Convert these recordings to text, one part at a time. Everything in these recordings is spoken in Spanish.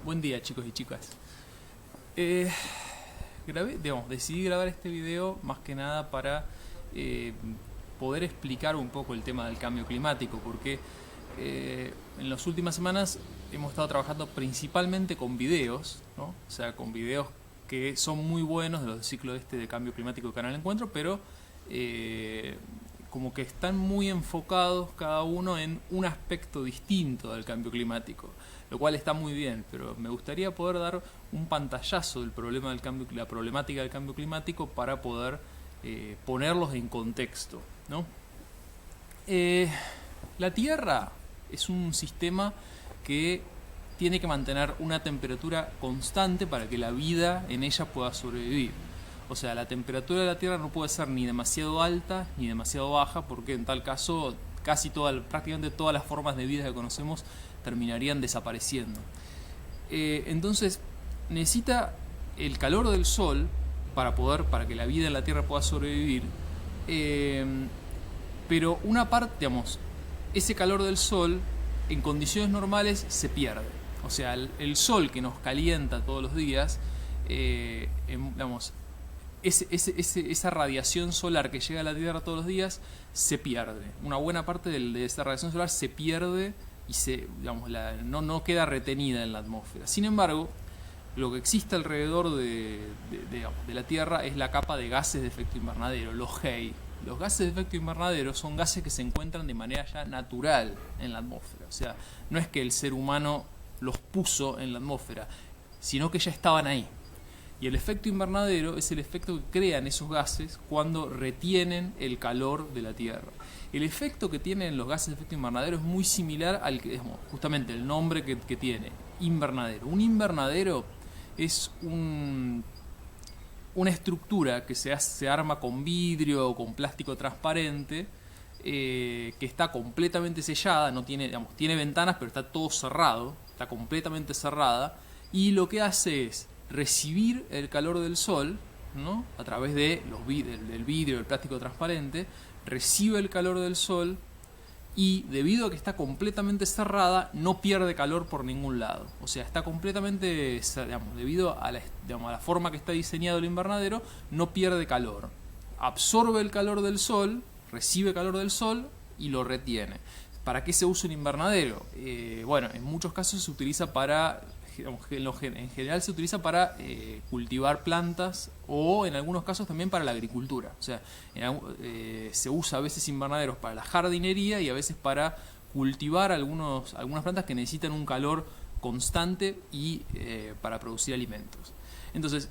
Buen día, chicos y chicas. Decidí grabar este video más que nada para poder explicar un poco el tema del cambio climático, porque en las últimas semanas hemos estado trabajando principalmente con videos, ¿no? O sea, con videos que son muy buenos de los del ciclo de cambio climático de Canal Encuentro, pero como que están muy enfocados cada uno en un aspecto distinto del cambio climático, lo cual está muy bien, pero me gustaría poder dar un pantallazo del problema del cambio, la problemática del cambio climático para poder ponerlos en contexto, ¿no? La Tierra es un sistema que tiene que mantener una temperatura constante para que la vida en ella pueda sobrevivir. O sea, la temperatura de la Tierra no puede ser ni demasiado alta ni demasiado baja, porque en tal caso prácticamente todas las formas de vida que conocemos terminarían desapareciendo. Entonces necesita el calor del Sol para que la vida en la Tierra pueda sobrevivir. Pero una parte, digamos, ese calor del Sol en condiciones normales se pierde. O sea, el Sol que nos calienta todos los días, esa radiación solar que llega a la Tierra todos los días se pierde. Una buena parte de esa radiación solar se pierde y no queda retenida en la atmósfera. Sin embargo, lo que existe alrededor de la Tierra es la capa de gases de efecto invernadero, los GEI. Los gases de efecto invernadero son gases que se encuentran de manera ya natural en la atmósfera. O sea, no es que el ser humano los puso en la atmósfera, sino que ya estaban ahí. Y el efecto invernadero es el efecto que crean esos gases cuando retienen el calor de la Tierra. El efecto que tienen los gases de efecto invernadero es muy similar al que, justamente el nombre que tiene, invernadero. Un invernadero es una estructura que se arma con vidrio o con plástico transparente, que está completamente sellada, no tiene, tiene ventanas, pero está todo cerrado, está completamente cerrada, y lo que hace es recibir el calor del Sol, ¿no? A través de del vidrio, del plástico transparente, recibe el calor del Sol y debido a que está completamente cerrada no pierde calor por ningún lado. O sea, está completamente, debido a la forma que está diseñado el invernadero, no pierde calor. Absorbe el calor del Sol, recibe calor del Sol y lo retiene. ¿Para qué se usa un invernadero? Bueno, en muchos casos se utiliza en general se utiliza para cultivar plantas o en algunos casos también para la agricultura. O sea, se usa a veces invernaderos para la jardinería y a veces para cultivar algunas plantas que necesitan un calor constante y para producir alimentos. Entonces,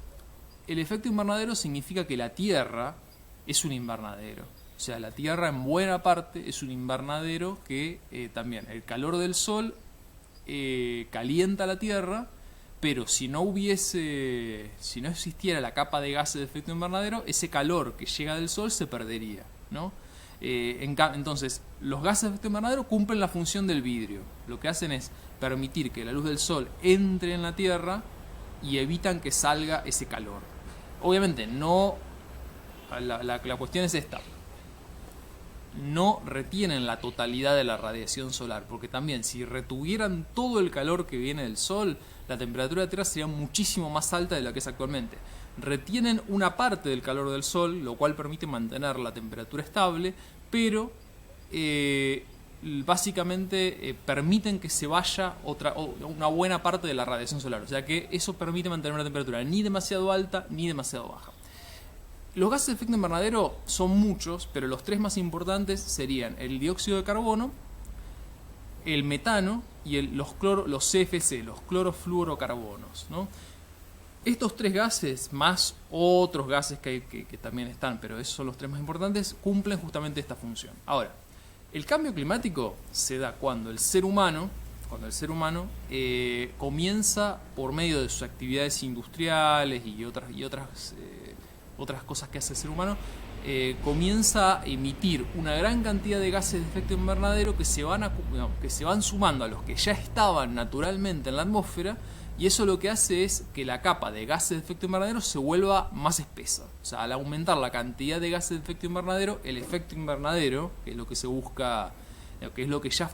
el efecto invernadero significa que la Tierra es un invernadero. O sea, la Tierra en buena parte es un invernadero que también el calor del Sol calienta la Tierra, pero si no existiera la capa de gases de efecto invernadero, ese calor que llega del Sol se perdería, ¿no? Entonces, los gases de efecto invernadero cumplen la función del vidrio. Lo que hacen es permitir que la luz del Sol entre en la Tierra y evitan que salga ese calor. Obviamente, la cuestión es esta: no retienen la totalidad de la radiación solar, porque también si retuvieran todo el calor que viene del Sol, la temperatura de la Tierra sería muchísimo más alta de la que es actualmente. Retienen una parte del calor del Sol, lo cual permite mantener la temperatura estable, pero básicamente permiten que se vaya una buena parte de la radiación solar. O sea que eso permite mantener una temperatura ni demasiado alta ni demasiado baja. Los gases de efecto invernadero son muchos, pero los tres más importantes serían el dióxido de carbono, el metano y los CFC, los clorofluorocarbonos, ¿no? Estos tres gases, más otros gases que también están, pero esos son los tres más importantes, cumplen justamente esta función. Ahora, el cambio climático se da cuando el ser humano comienza, por medio de sus actividades industriales y otras cosas que hace el ser humano, comienza a emitir una gran cantidad de gases de efecto invernadero que se van sumando a los que ya estaban naturalmente en la atmósfera, y eso lo que hace es que la capa de gases de efecto invernadero se vuelva más espesa. O sea, al aumentar la cantidad de gases de efecto invernadero, el efecto invernadero, que es lo que se busca, que es lo que ya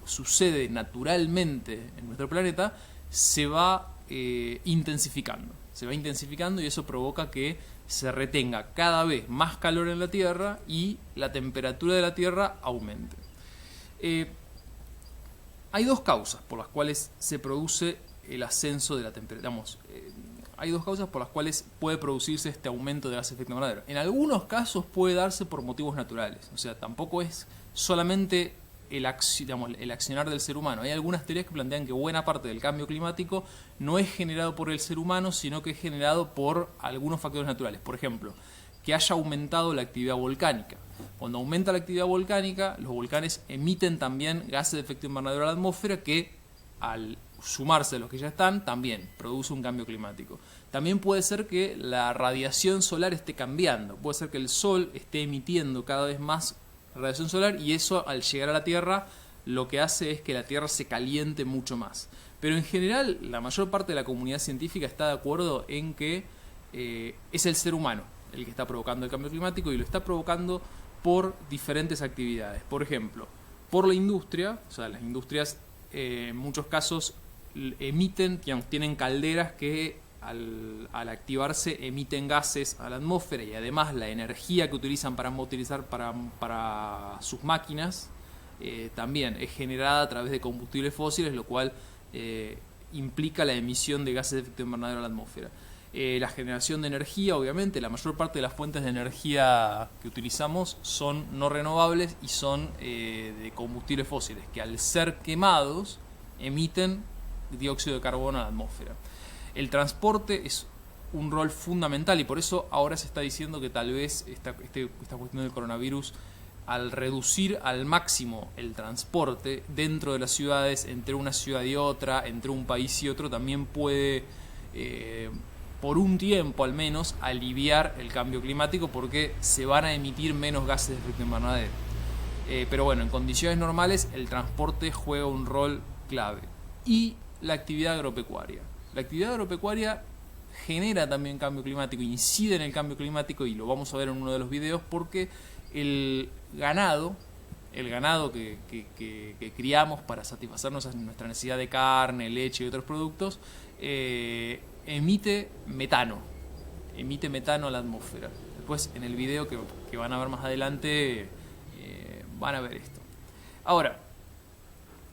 sucede naturalmente en nuestro planeta, se va intensificando. Se va intensificando y eso provoca que se retenga cada vez más calor en la Tierra y la temperatura de la Tierra aumente. Hay dos causas por las cuales se produce el ascenso de la temperatura. Hay dos causas por las cuales puede producirse este aumento de gases de efecto invernadero. En algunos casos puede darse por motivos naturales. O sea, tampoco es solamente el accionar del ser humano. Hay algunas teorías que plantean que buena parte del cambio climático no es generado por el ser humano, sino que es generado por algunos factores naturales. Por ejemplo, que haya aumentado la actividad volcánica. Cuando aumenta la actividad volcánica, los volcanes emiten también gases de efecto invernadero a la atmósfera que, al sumarse a los que ya están, también produce un cambio climático. También puede ser que la radiación solar esté cambiando. Puede ser que el Sol esté emitiendo cada vez más radiación solar y eso, al llegar a la Tierra, lo que hace es que la Tierra se caliente mucho más. Pero en general, la mayor parte de la comunidad científica está de acuerdo en que es el ser humano el que está provocando el cambio climático y lo está provocando por diferentes actividades. Por ejemplo, por la industria. O sea, las industrias en muchos casos emiten, tienen calderas que al activarse emiten gases a la atmósfera, y además la energía que utilizan para sus máquinas también es generada a través de combustibles fósiles, lo cual implica la emisión de gases de efecto invernadero a la atmósfera. La generación de energía, obviamente, la mayor parte de las fuentes de energía que utilizamos son no renovables y son de combustibles fósiles, que al ser quemados emiten dióxido de carbono a la atmósfera. El transporte es un rol fundamental y por eso ahora se está diciendo que tal vez esta cuestión del coronavirus, al reducir al máximo el transporte dentro de las ciudades, entre una ciudad y otra, entre un país y otro, también puede, por un tiempo al menos, aliviar el cambio climático, porque se van a emitir menos gases de efecto invernadero. Pero bueno, en condiciones normales el transporte juega un rol clave. Y la actividad agropecuaria. La actividad agropecuaria genera también cambio climático, incide en el cambio climático, y lo vamos a ver en uno de los videos, porque el ganado que criamos para satisfacer nuestra necesidad de carne, leche y otros productos, emite metano a la atmósfera. Después, en el video que van a ver más adelante, van a ver esto. Ahora,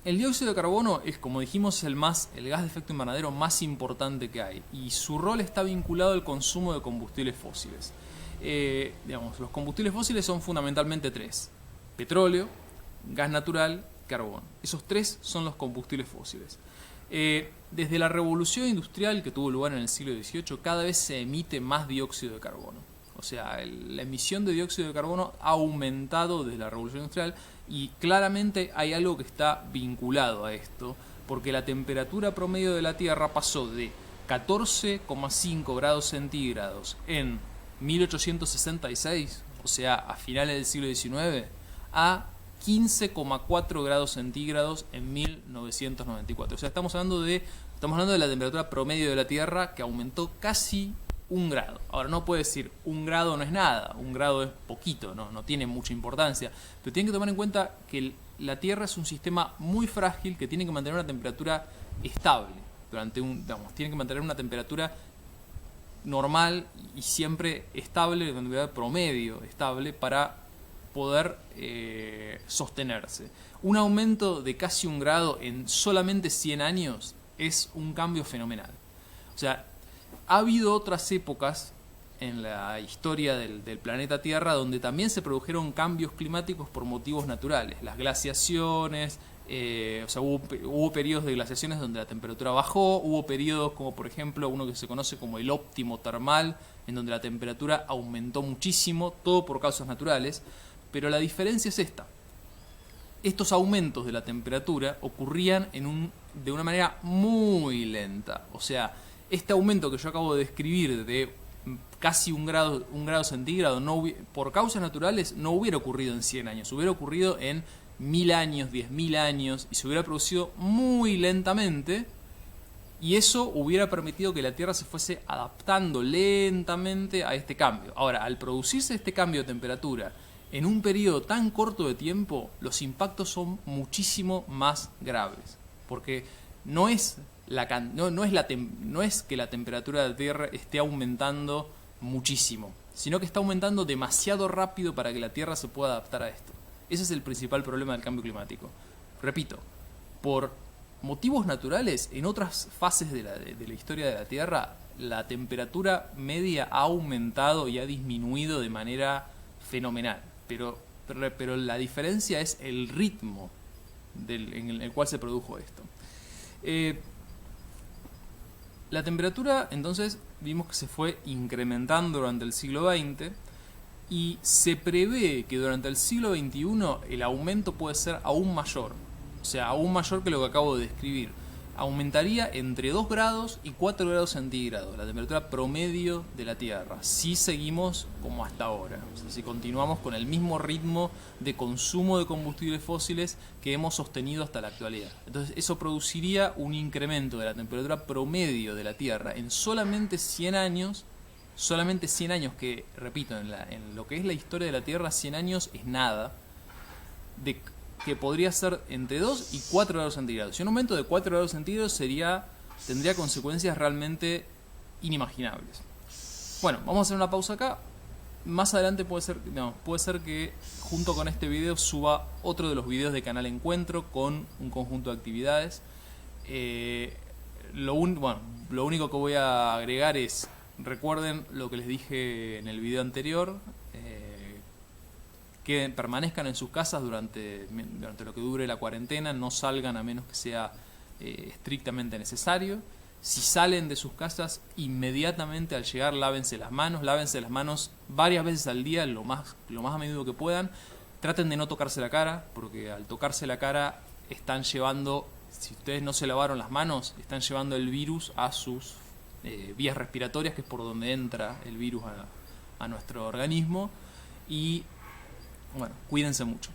el dióxido de carbono es, como dijimos, el gas de efecto invernadero más importante que hay, y su rol está vinculado al consumo de combustibles fósiles. Los combustibles fósiles son fundamentalmente tres: petróleo, gas natural, carbón. Esos tres son los combustibles fósiles. Desde la revolución industrial que tuvo lugar en el siglo XVIII, cada vez se emite más dióxido de carbono. O sea, la emisión de dióxido de carbono ha aumentado desde la revolución industrial, y claramente hay algo que está vinculado a esto, porque la temperatura promedio de la Tierra pasó de 14,5 grados centígrados en 1866, o sea, a finales del siglo XIX, a 15,4 grados centígrados en 1994. O sea, estamos hablando de la temperatura promedio de la Tierra, que aumentó casi 1 grado. Ahora, no puede decir 1 grado no es nada, 1 grado es poquito, no tiene mucha importancia, pero tienen que tomar en cuenta que la Tierra es un sistema muy frágil que tiene que mantener una temperatura estable tiene que mantener una temperatura normal y siempre estable, una temperatura promedio estable, para poder sostenerse. Un aumento de casi 1 grado en solamente 100 años es un cambio fenomenal. O sea, ha habido otras épocas en la historia del planeta Tierra donde también se produjeron cambios climáticos por motivos naturales. Las glaciaciones, hubo periodos de glaciaciones donde la temperatura bajó, hubo periodos como por ejemplo uno que se conoce como el óptimo termal, en donde la temperatura aumentó muchísimo, todo por causas naturales, pero la diferencia es esta. Estos aumentos de la temperatura ocurrían de una manera muy lenta. O sea, este aumento que yo acabo de describir de casi 1 grado centígrado, por causas naturales, no hubiera ocurrido en 100 años, hubiera ocurrido en 1000 años, 10.000 años, y se hubiera producido muy lentamente, y eso hubiera permitido que la Tierra se fuese adaptando lentamente a este cambio. Ahora, al producirse este cambio de temperatura en un periodo tan corto de tiempo, los impactos son muchísimo más graves, porque no es no es que la temperatura de la Tierra esté aumentando muchísimo, sino que está aumentando demasiado rápido para que la Tierra se pueda adaptar a esto. Ese es el principal problema del cambio climático. Repito, por motivos naturales, en otras fases de la historia de la Tierra, la temperatura media ha aumentado y ha disminuido de manera fenomenal. Pero la diferencia es el ritmo en el cual se produjo esto. La temperatura, entonces, vimos que se fue incrementando durante el siglo XX y se prevé que durante el siglo XXI el aumento puede ser aún mayor. O sea, aún mayor que lo que acabo de describir. Aumentaría entre 2 grados y 4 grados centígrados la temperatura promedio de la Tierra, si seguimos como hasta ahora. O sea, si continuamos con el mismo ritmo de consumo de combustibles fósiles que hemos sostenido hasta la actualidad. Entonces eso produciría un incremento de la temperatura promedio de la Tierra en solamente 100 años. Solamente 100 años, que repito, en lo que es la historia de la Tierra, 100 años es nada, que podría ser entre 2 y 4 grados centígrados. Y un aumento de 4 grados centígrados tendría consecuencias realmente inimaginables. Bueno, vamos a hacer una pausa acá. Más adelante puede ser que junto con este video suba otro de los videos de Canal Encuentro con un conjunto de actividades. Lo único que voy a agregar es, recuerden lo que les dije en el video anterior, que permanezcan en sus casas durante lo que dure la cuarentena, no salgan a menos que sea estrictamente necesario. Si salen de sus casas, inmediatamente al llegar lávense las manos varias veces al día, lo más a menudo que puedan. Traten de no tocarse la cara, porque al tocarse la cara están llevando, si ustedes no se lavaron las manos, están llevando el virus a sus vías respiratorias, que es por donde entra el virus a nuestro organismo. Y bueno, cuídense mucho.